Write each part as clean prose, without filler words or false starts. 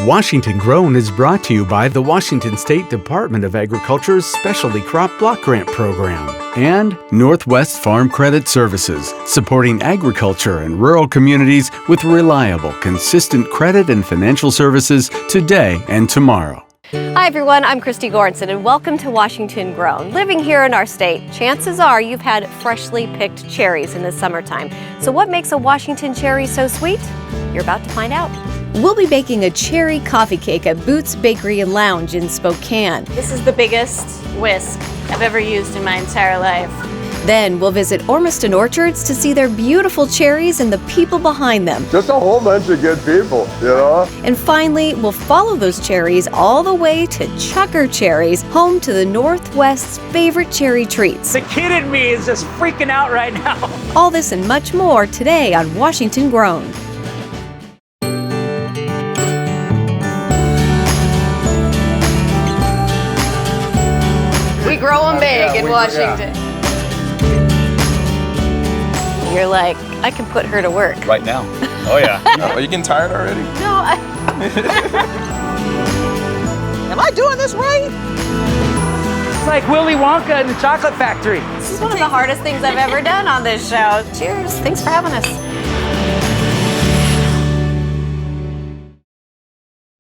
Washington Grown is brought to you by the Washington State Department of Agriculture's Specialty Crop Block Grant Program and Northwest Farm Credit Services, supporting agriculture and rural communities with reliable, consistent credit and financial services today and tomorrow. Hi everyone, I'm Christy Goranson and welcome to Washington Grown. Living here in our state, chances are you've had freshly picked cherries in the summertime. So what makes a Washington cherry so sweet? You're about to find out. We'll be baking a cherry coffee cake at Boots Bakery and Lounge in Spokane. This is the biggest whisk I've ever used in my entire life. Then we'll visit Ormiston orchards to see their beautiful cherries and the people behind them. Just a whole bunch of good people, you know? And finally, we'll follow those cherries all the way to Chukar Cherries, home to the Northwest's favorite cherry treats. The kid in me is just freaking out right now. All this and much more today on Washington Grown. We grow them big in Washington. You're like, I can put her to work. Right now. Oh yeah. Are you getting tired already? No, Am I doing this right? It's like Willy Wonka in the Chocolate Factory. This is one of the hardest things I've ever done on this show. Cheers. Thanks for having us.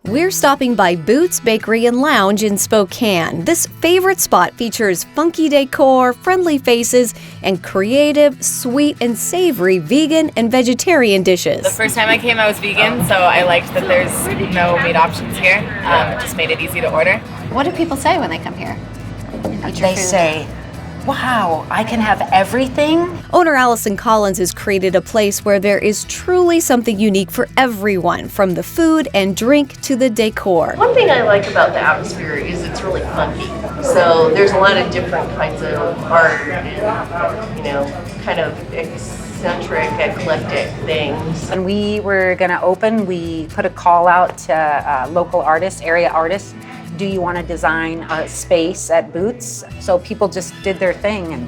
We're stopping by Boots Bakery and Lounge in Spokane. This favorite spot features funky decor, friendly faces, and creative, sweet, and savory vegan and vegetarian dishes. The first time I came, I was vegan, so I liked that there's no meat options here. It just made it easy to order. What do people say when they come here? They say, wow, I can have everything. Owner Allison Collins has created a place where there is truly something unique for everyone, from the food and drink to the decor. One thing I like about the atmosphere is it's really funky. So there's a lot of different kinds of art and, you know, kind of eccentric, eclectic things. When we were going to open, we put a call out to local artists, area artists. Do you want to design a space at Boots? So people just did their thing, and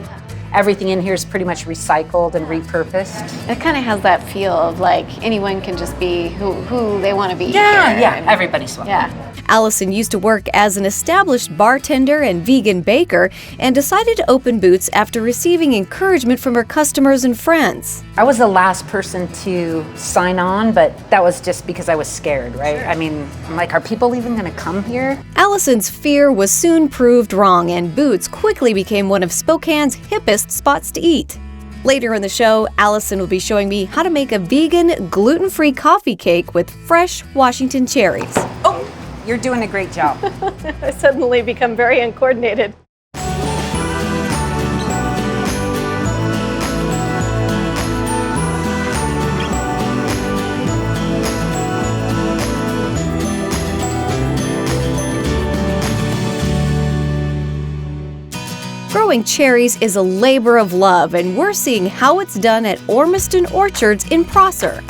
everything in here is pretty much recycled and repurposed. It kind of has that feel of like anyone can just be who they want to be. Yeah, everybody's welcome. Yeah. Allison used to work as an established bartender and vegan baker and decided to open Boots after receiving encouragement from her customers and friends. I was the last person to sign on, but that was just because I was scared, right? I mean, I'm like, are people even going to come here? Allison's fear was soon proved wrong, and Boots quickly became one of Spokane's hippest spots to eat. Later in the show, Allison will be showing me how to make a vegan, gluten-free coffee cake with fresh Washington cherries. Oh, you're doing a great job. I suddenly become very uncoordinated. Growing cherries is a labor of love, and we're seeing how it's done at Ormiston Orchards in Prosser.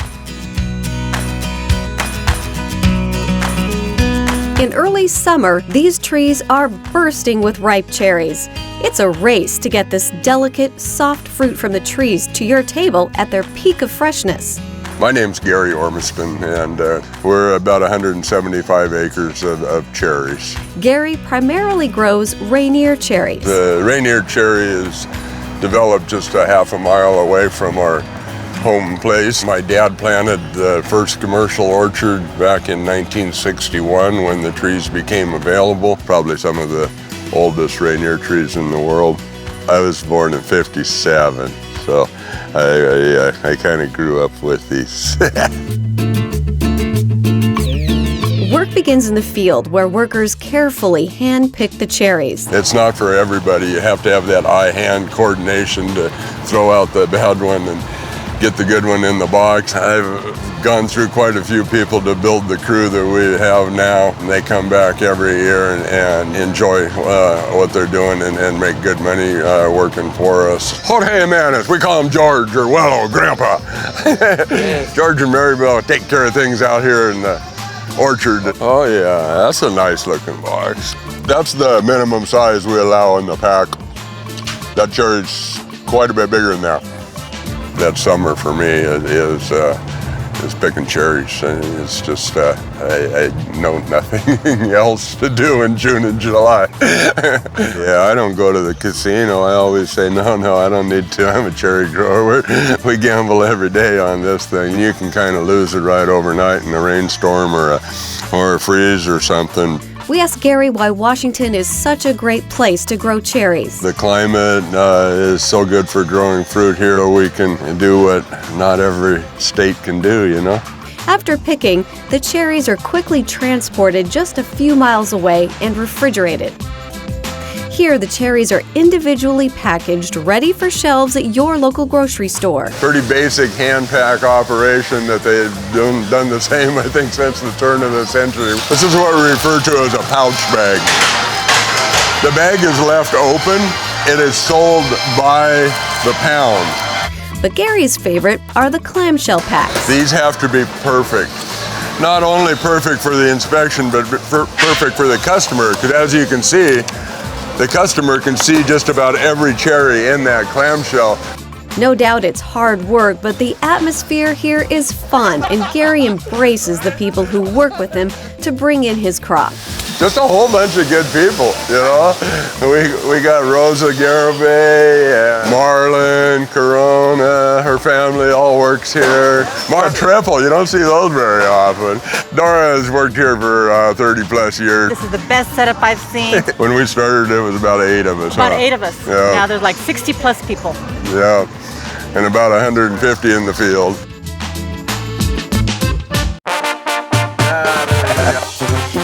In early summer, these trees are bursting with ripe cherries. It's a race to get this delicate, soft fruit from the trees to your table at their peak of freshness. My name's Gary Ormiston, and we're about 175 acres of cherries. Gary primarily grows Rainier cherries. The Rainier Cherry is developed just a half a mile away from our home place. My dad planted the first commercial orchard back in 1961 when the trees became available. Probably some of the oldest Rainier trees in the world. I was born in '57, so I kind of grew up with these. Work begins in the field, where workers carefully hand-pick the cherries. It's not for everybody. You have to have that eye-hand coordination to throw out the bad one and get the good one in the box. I've gone through quite a few people to build the crew that we have now. And they come back every year and enjoy what they're doing and make good money working for us. Jorge Jimenez, we call him George, or well, Grandpa. George and Marylou take care of things out here in the orchard. Oh yeah, that's a nice looking box. That's the minimum size we allow in the pack. That cherry's quite a bit bigger than that. That summer for me is is picking cherries. And it's just, I know nothing else to do in June and July. Yeah, I don't go to the casino. I always say, no, I don't need to. I'm a cherry grower. We gamble every day on this thing. You can kind of lose it right overnight in a rainstorm or a freeze or something. We asked Gary why Washington is such a great place to grow cherries. The climate is so good for growing fruit here. We can do what not every state can do, you know? After picking, the cherries are quickly transported just a few miles away and refrigerated. Here, the cherries are individually packaged, ready for shelves at your local grocery store. Pretty basic hand pack operation that they've done the same, I think, since the turn of the century. This is what we refer to as a pouch bag. The bag is left open. It is sold by the pound. But Gary's favorite are the clamshell packs. These have to be perfect. Not only perfect for the inspection, but perfect for the customer, because as you can see, the customer can see just about every cherry in that clamshell. No doubt it's hard work, but the atmosphere here is fun, and Gary embraces the people who work with him to bring in his crop. Just a whole bunch of good people, you know? We got Rosa Garibay, Marlon, Corona, her family all works here. Mark Triple, you don't see those very often. Dora has worked here for 30 plus years. This is the best setup I've seen. When we started, it was about 8 of us. About 8 of us. Yeah. Now there's like 60 plus people. Yeah, and about 150 in the field.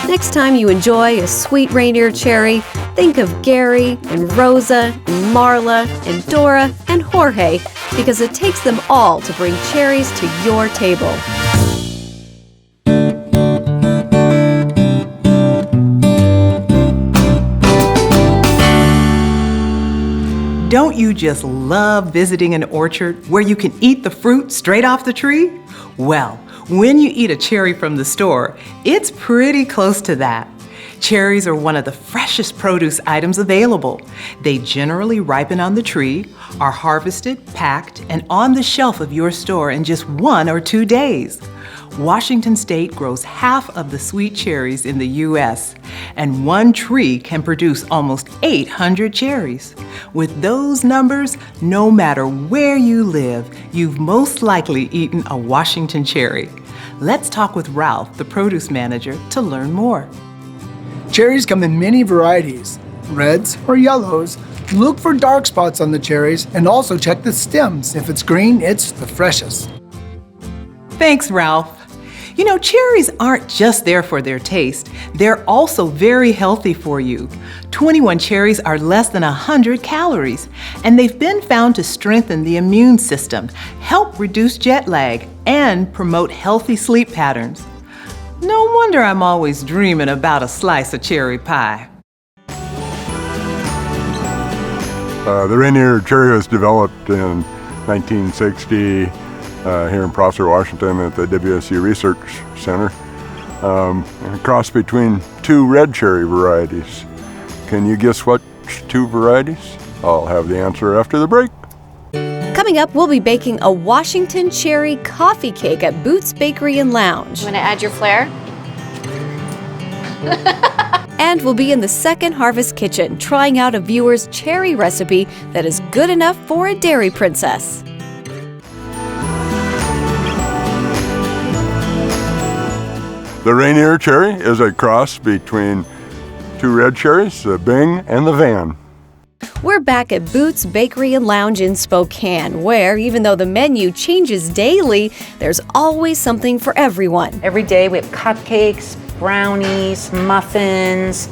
Next time you enjoy a sweet Rainier Cherry, think of Gary and Rosa and Marla and Dora and Jorge, because it takes them all to bring cherries to your table. Don't you just love visiting an orchard where you can eat the fruit straight off the tree? Well, when you eat a cherry from the store, it's pretty close to that. Cherries are one of the freshest produce items available. They generally ripen on the tree, are harvested, packed, and on the shelf of your store in just 1 or 2 days. Washington State grows half of the sweet cherries in the U.S., and one tree can produce almost 800 cherries. With those numbers, no matter where you live, you've most likely eaten a Washington cherry. Let's talk with Ralph, the produce manager, to learn more. Cherries come in many varieties, reds or yellows. Look for dark spots on the cherries and also check the stems. If it's green, it's the freshest. Thanks, Ralph. You know, cherries aren't just there for their taste. They're also very healthy for you. 21 cherries are less than 100 calories, and they've been found to strengthen the immune system, help reduce jet lag, and promote healthy sleep patterns. No wonder I'm always dreaming about a slice of cherry pie. The Rainier Cherry was developed in 1960 here in Prosser, Washington at the WSU Research Center. A cross between 2 red cherry varieties. Can you guess what 2 varieties? I'll have the answer after the break. Coming up, we'll be baking a Washington Cherry coffee cake at Boots Bakery and Lounge. You want to add your flair? And we'll be in the Second Harvest Kitchen, trying out a viewer's cherry recipe that is good enough for a dairy princess. The Rainier Cherry is a cross between 2 red cherries, the Bing and the Van. We're back at Boots Bakery and Lounge in Spokane, where even though the menu changes daily, there's always something for everyone. Every day we have cupcakes, brownies, muffins,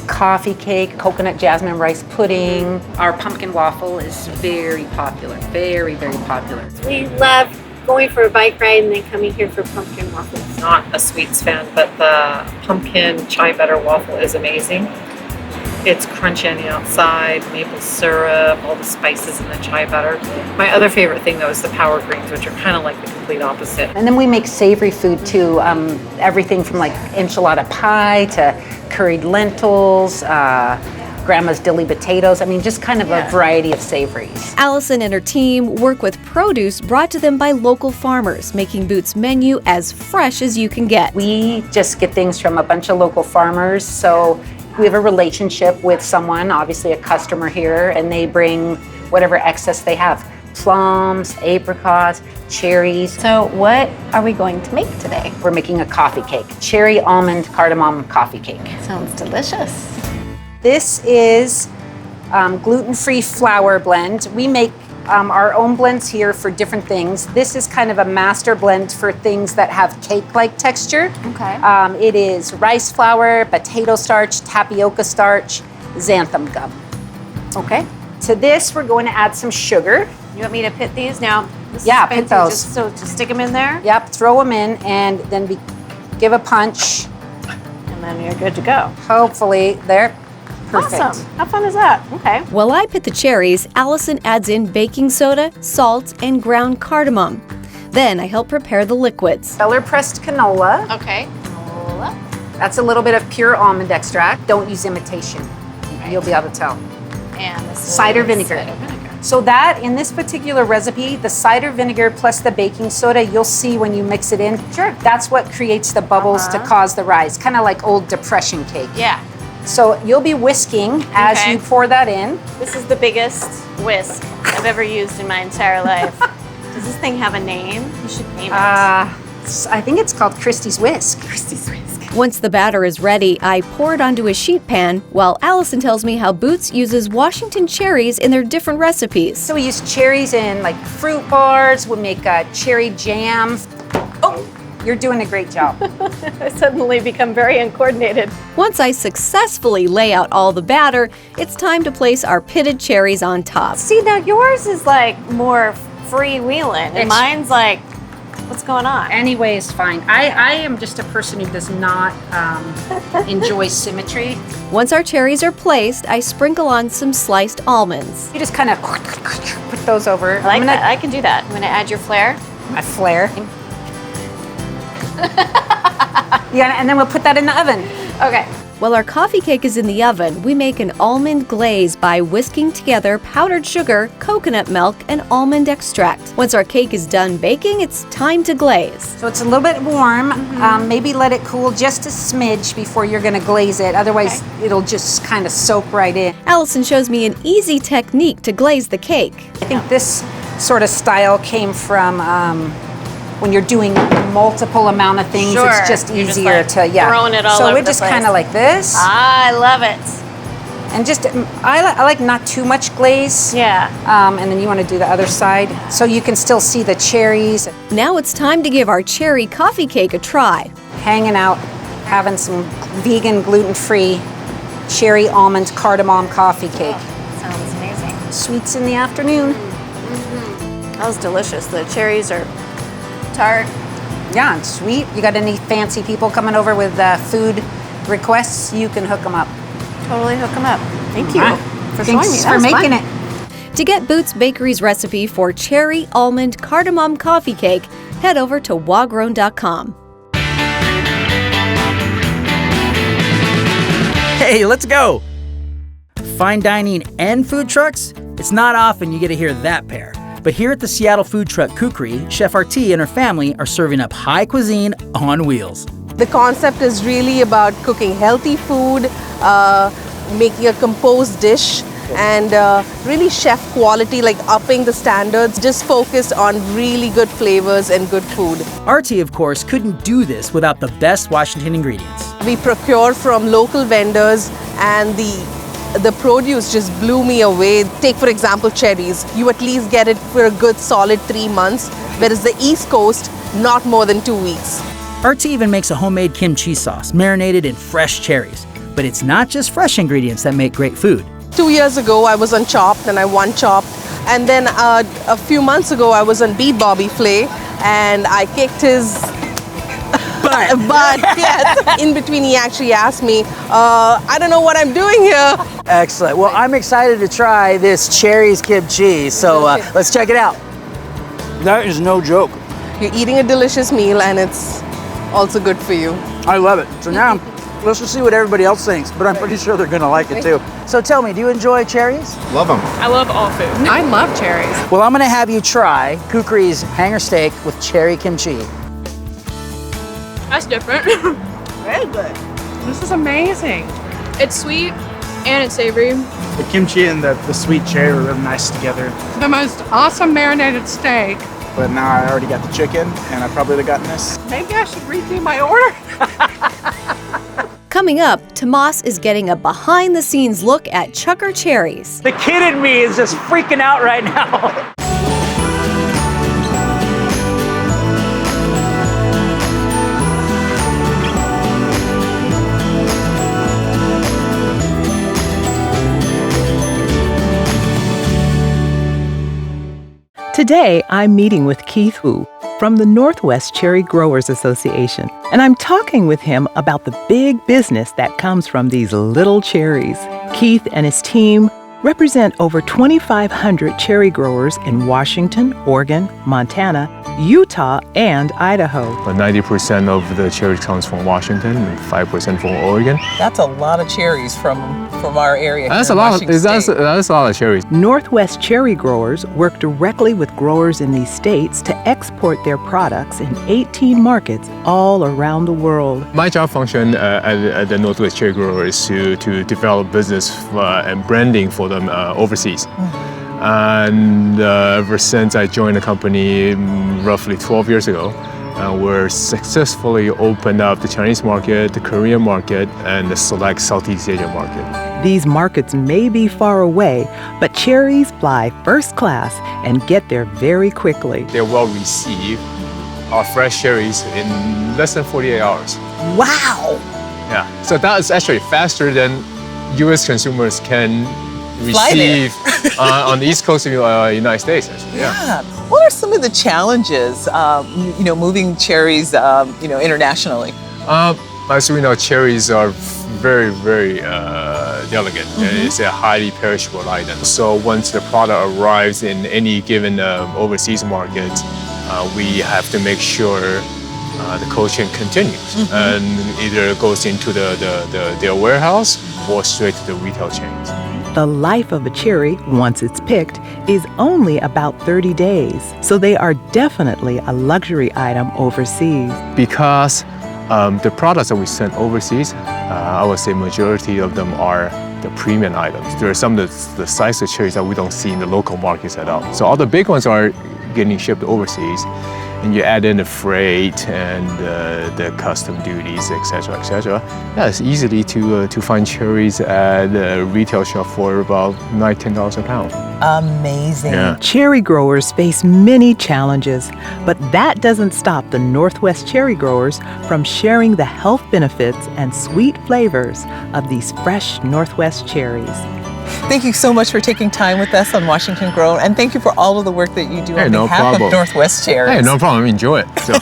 coffee cake, coconut jasmine rice pudding. Our pumpkin waffle is very popular, very, very popular. We love going for a bike ride and then coming here for pumpkin waffles. Not a sweets fan, but the pumpkin chai butter waffle is amazing. It's crunchy on the outside, maple syrup, all the spices in the chai butter. My other favorite thing though is the power greens, which are kind of like the complete opposite. And then we make savory food too. Everything from like enchilada pie to curried lentils, grandma's dilly potatoes. I mean, just kind of a variety of savories. Allison and her team work with produce brought to them by local farmers, making Boots' menu as fresh as you can get. We just get things from a bunch of local farmers, so we have a relationship with someone, obviously a customer here, and they bring whatever excess they have. Plums, apricots, cherries. So what are we going to make today? We're making a coffee cake, cherry almond cardamom coffee cake. Sounds delicious. This is gluten-free flour blend. We make our own blends here for different things. This is kind of a master blend for things that have cake-like texture. Okay. It is rice flour, potato starch, tapioca starch, xanthan gum. Okay. To this, we're going to add some sugar. You want me to pit these now? This Yeah, is pit fancy, those. Just stick them in there? Yep, throw them in and then give a punch. And then you're good to go. Hopefully, there. Perfect. Awesome. How fun is that? Okay. While I pit the cherries, Allison adds in baking soda, salt, and ground cardamom. Then I help prepare the liquids. Cellar pressed canola. Okay. Canola. That's a little bit of pure almond extract. Don't use imitation. Right. You'll be able to tell. And this is Cider vinegar. So that, in this particular recipe, the cider vinegar plus the baking soda, you'll see when you mix it in. Sure. That's what creates the bubbles to cause the rise, kind of like old depression cake. Yeah. So you'll be whisking as you pour that in. This is the biggest whisk I've ever used in my entire life. Does this thing have a name? You should name it. I think it's called Christie's Whisk. Christie's Whisk. Once the batter is ready, I pour it onto a sheet pan while Allison tells me how Boots uses Washington cherries in their different recipes. So we use cherries in like fruit bars. We make cherry jam. Oh, you're doing a great job. I suddenly become very uncoordinated. Once I successfully lay out all the batter, it's time to place our pitted cherries on top. See, now yours is like more freewheeling, and mine's like, what's going on? Anyway, it's fine. I am just a person who does not enjoy symmetry. Once our cherries are placed, I sprinkle on some sliced almonds. You just kind of put those over. I like that. I can do that. I'm going to add your flair. My flair. Yeah, and then we'll put that in the oven. Okay. While our coffee cake is in the oven, we make an almond glaze by whisking together powdered sugar, coconut milk, and almond extract. Once our cake is done baking, it's time to glaze. So it's a little bit warm. Maybe let it cool just a smidge before you're going to glaze it. Otherwise, it'll just kind of soak right in. Allison shows me an easy technique to glaze the cake. I think this sort of style came from when you're doing multiple amount of things, it's just easier to, throwing it all so over we're the just place. kind of like this. I love it. And just, I like not too much glaze. Yeah. And then you want to do the other side so you can still see the cherries. Now it's time to give our cherry coffee cake a try. Hanging out, having some vegan, gluten-free cherry almond cardamom coffee cake. Sounds amazing. Sweets in the afternoon. That was delicious. The cherries are tart. Yeah, and sweet. You got any fancy people coming over with food requests? You can hook them up. Totally hook them up. Thank you for Thanks showing me. for making it. To get Boots Bakery's recipe for cherry almond cardamom coffee cake, head over to wagrown.com. Hey, let's go! Fine dining and food trucks? It's not often you get to hear that pair. But here at the Seattle food truck Kukri, Chef RT and her family are serving up high cuisine on wheels. The concept is really about cooking healthy food, making a composed dish, and really chef quality, like upping the standards, just focused on really good flavors and good food. RT, of course, couldn't do this without the best Washington ingredients. We procure from local vendors, and the produce just blew me away. Take, for example, cherries. You at least get it for a good solid 3 months, whereas the East Coast, not more than 2 weeks. RT even makes a homemade kimchi sauce marinated in fresh cherries. But it's not just fresh ingredients that make great food. 2 years ago, I was on Chopped and I won Chopped. And then a few months ago, I was on Beat Bobby Flay and I kicked his but yes, in between he actually asked me, I don't know what I'm doing here. Excellent. Well, I'm excited to try this cherries kimchi, so let's check it out. That is no joke. You're eating a delicious meal and it's also good for you. I love it. So now Let's just see what everybody else thinks, but I'm pretty sure they're gonna like it too. So tell me, do you enjoy cherries? Love them. I love all food. I love cherries. Well, I'm gonna have you try Kukri's hanger steak with cherry kimchi. That's different. Very good. This is amazing. It's sweet and it's savory. The kimchi and the sweet cherry were really nice together. The most awesome marinated steak. But now I already got the chicken, and I probably would have gotten this. Maybe I should redo my order. Coming up, Tomas is getting a behind-the-scenes look at Chukar Cherries. The kid in me is just freaking out right now. Today, I'm meeting with Keith Wu from the Northwest Cherry Growers Association, and I'm talking with him about the big business that comes from these little cherries. Keith and his team represent over 2,500 cherry growers in Washington, Oregon, Montana, Utah, and Idaho. But 90% of the cherries comes from Washington and 5% from Oregon. That's a lot of cherries from our area. That's a lot. That's a lot of cherries. Northwest cherry growers work directly with growers in these states to export their products in 18 markets all around the world. My job function at the Northwest Cherry Grower is to develop business and branding for them overseas. And ever since I joined the company roughly 12 years ago, we're successfully opened up the Chinese market, the Korean market, and the select Southeast Asian market. These markets may be far away, but cherries fly first class and get there very quickly. They're well received. Our fresh cherries in less than 48 hours. Wow! Yeah, so that is actually faster than U.S. consumers can receive on the East Coast of the United States. Actually. Yeah. What are some of the challenges, moving cherries, internationally? As we know, cherries are very, very delicate. It's a highly perishable item. So once the product arrives in any given overseas market, we have to make sure the cold chain continues and either goes into their warehouse or straight to the retail chains. The life of a cherry, once it's picked, is only about 30 days, so they are definitely a luxury item overseas. Because the products that we send overseas, I would say majority of them are the premium items. There are some of the size of cherries that we don't see in the local markets at all. So all the big ones are getting shipped overseas, and you add in the freight and the custom duties, etc., etc. Yeah, it's easily to find cherries at a retail shop for about $9-10 a pound. Amazing. Yeah. Cherry growers face many challenges, but that doesn't stop the Northwest cherry growers from sharing the health benefits and sweet flavors of these fresh Northwest cherries. Thank you so much for taking time with us on Washington Grown, and thank you for all of the work that you do on behalf of Northwest Cherries. Hey, no problem. Enjoy it. So.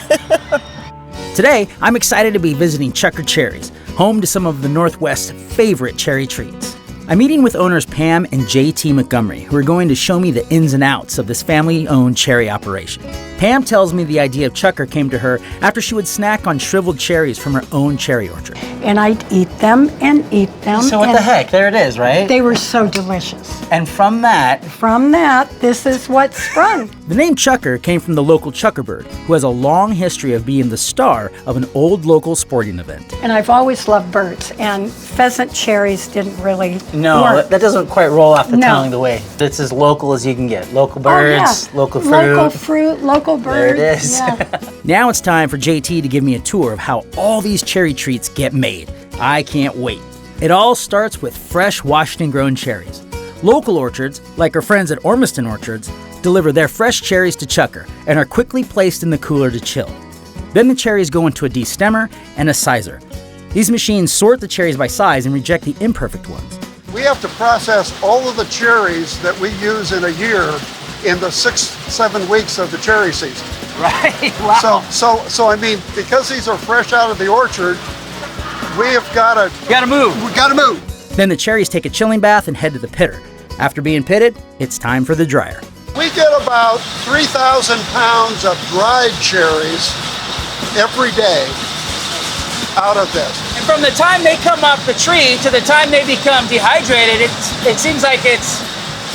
Today, I'm excited to be visiting Chukar Cherries, home to some of the Northwest's favorite cherry treats. I'm meeting with owners Pam and JT Montgomery, who are going to show me the ins and outs of this family-owned cherry operation. Pam tells me the idea of Chukar came to her after she would snack on shriveled cherries from her own cherry orchard. And I'd eat them and eat them. So what the heck? There it is, right? They were so delicious. And from that, this is what sprung. The name Chukar came from the local Chukar bird, who has a long history of being the star of an old local sporting event. And I've always loved birds, and pheasant cherries didn't really work. That doesn't quite roll off the tongue the way. It's as local as you can get. Local birds, local fruit. Local fruit, local birds. There it is. Yeah. Now it's time for JT to give me a tour of how all these cherry treats get made. I can't wait. It all starts with fresh Washington-grown cherries. Local orchards, like our friends at Ormiston Orchards, deliver their fresh cherries to Chukar and are quickly placed in the cooler to chill. Then the cherries go into a destemmer and a sizer. These machines sort the cherries by size and reject the imperfect ones. We have to process all of the cherries that we use in a year in the 6-7 weeks of the cherry season. Right, wow. So I mean, because these are fresh out of the orchard, we have got to move. We got to move. Then the cherries take a chilling bath and head to the pitter. After being pitted, it's time for the dryer. We get about 3,000 pounds of dried cherries every day out of this. from the time they come off the tree to the time they become dehydrated, it seems like it's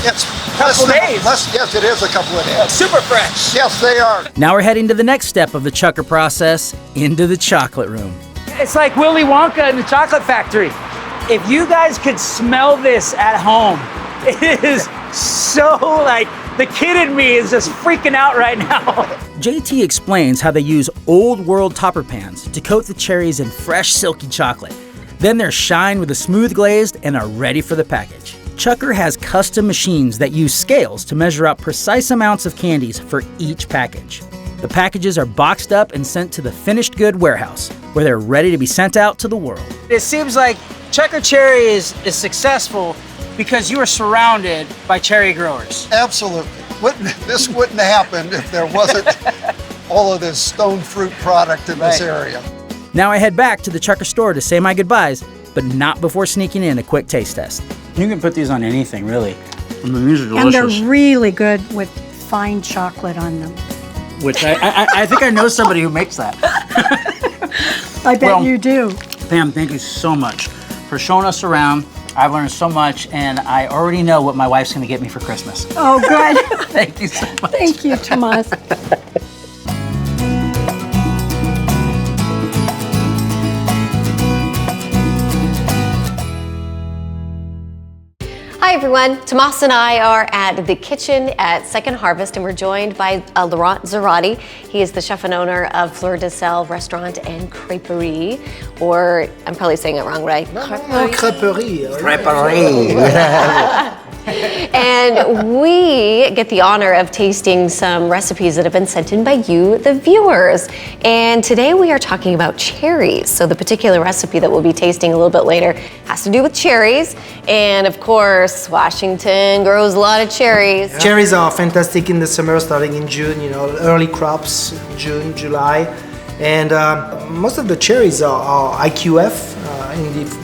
a couple days. Yes, it is a couple of days. Super fresh. Yes, they are. Now we're heading to the next step of the Chukar process, into the chocolate room. It's like Willy Wonka in the chocolate factory. If you guys could smell this at home, it is so like, the kid in me is just freaking out right now. JT explains how they use old world topper pans to coat the cherries in fresh silky chocolate. Then they're shined with a smooth glazed and are ready for the package. Chukar has custom machines that use scales to measure out precise amounts of candies for each package. The packages are boxed up and sent to the finished good warehouse, where they're ready to be sent out to the world. It seems like Chukar Cherry is successful because you are surrounded by cherry growers. Absolutely. This wouldn't happen if there wasn't all of this stone fruit product in this area. Now I head back to the Chukar store to say my goodbyes, but not before sneaking in a quick taste test. You can put these on anything, really. I mean, these are delicious. And they're really good with fine chocolate on them. Which I think I know somebody who makes that. I bet you do. Pam, thank you so much for showing us around. I've learned so much, and I already know what my wife's going to get me for Christmas. Oh, good. Thank you so much. Thank you, Tomas. Hi everyone, Tomas and I are at the kitchen at Second Harvest and we're joined by Laurent Zarate. He is the chef and owner of Fleur de Sel Restaurant and Crêperie, or I'm probably saying it wrong, right? Crêperie. Crêperie. And we get the honor of tasting some recipes that have been sent in by you, the viewers. And today we are talking about cherries. So the particular recipe that we'll be tasting a little bit later has to do with cherries. And of course, Washington grows a lot of cherries. Cherries are fantastic in the summer, starting in June, early crops, June, July. And most of the cherries are IQF,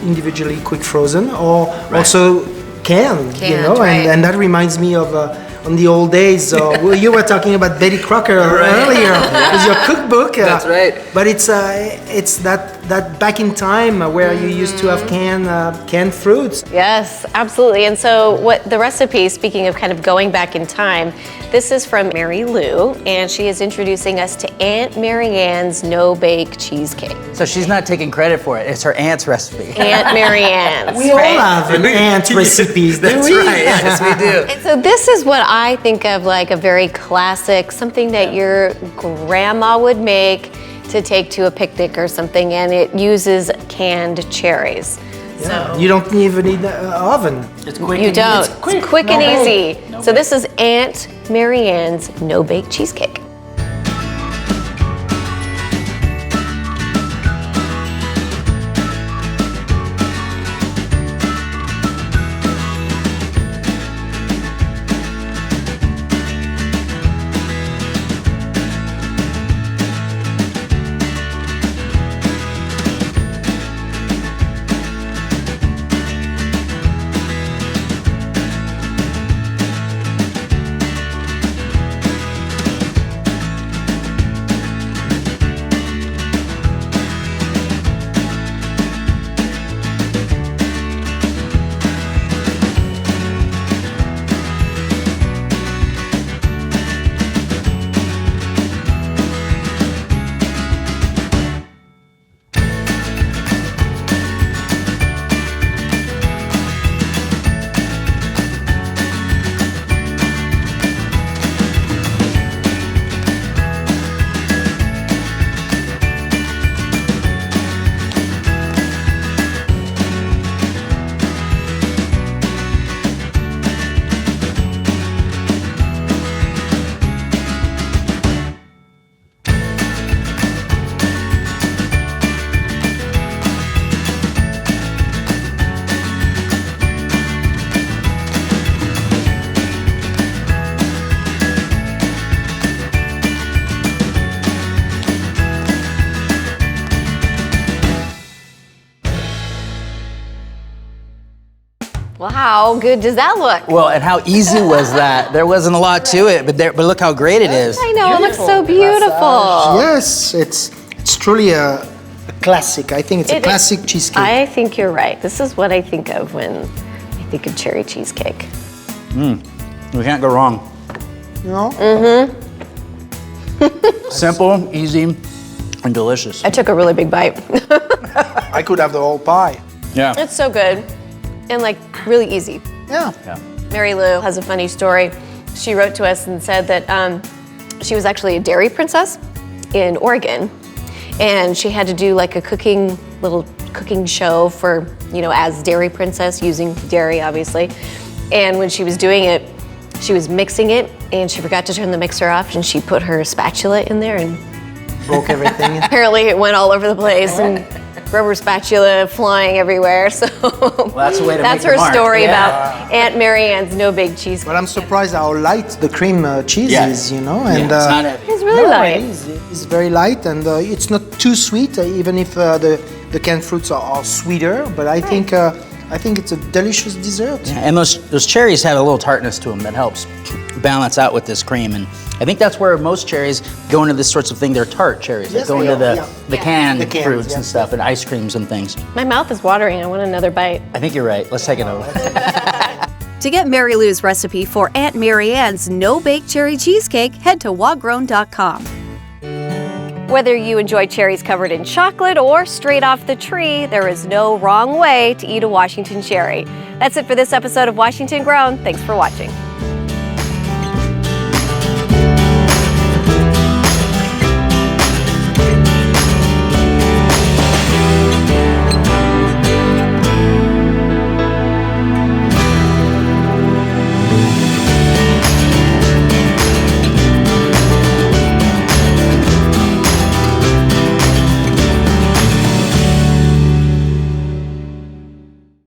individually quick frozen, or also canned, and that reminds me of on the old days. You were talking about Betty Crocker earlier with your cookbook. That's right. But it's that back in time where you used to have canned fruits. Yes, absolutely. And so what the recipe, speaking of kind of going back in time, this is from Marylou, and she is introducing us to Aunt Mary Ann's no-bake cheesecake. So she's not taking credit for it. It's her aunt's recipe. Aunt Mary Ann's. We all have an aunt recipes. That's right. Yes, we do. And so this is what I think of like a very classic, something that your grandma would make to take to a picnic or something, and it uses canned cherries. Yeah. So you don't even need an oven. It's quick. You don't. It's quick and easy. So this is Aunt Mary Ann's no-bake cheesecake. Well, how good does that look? Well, and how easy was that? There wasn't a lot to it, but look how great it is. I know, it looks so beautiful. Yes, it's truly a classic. I think it's a classic cheesecake. I think you're right. This is what I think of when I think of cherry cheesecake. We can't go wrong. No? Simple, easy, and delicious. I took a really big bite. I could have the whole pie. Yeah. It's so good and like really easy. Yeah. Marylou has a funny story. She wrote to us and said that she was actually a dairy princess in Oregon, and she had to do like a little cooking show for, as dairy princess, using dairy obviously. And when she was doing it, she was mixing it and she forgot to turn the mixer off, and she put her spatula in there and broke everything. apparently it went all over the place and rubber spatula flying everywhere. So that's the way to that's make her the mark. story about Aunt Marianne's no bake cheesecake. But I'm surprised how light the cream cheese is, And it's not heavy. It's really light. It's very light, and it's not too sweet, even if the canned fruits are sweeter. But I think it's a delicious dessert. Yeah, and those cherries have a little tartness to them that helps balance out with this cream. And I think that's where most cherries go into this sorts of thing. They're tart cherries. Yes, they go they into are, the canned cans, fruits yeah. and stuff, and ice creams and things. My mouth is watering. I want another bite. I think you're right. Let's take another one. To get Marylou's recipe for Aunt Marianne's no-bake cherry cheesecake, head to wagrown.com. Whether you enjoy cherries covered in chocolate or straight off the tree, there is no wrong way to eat a Washington cherry. That's it for this episode of Washington Grown. Thanks for watching.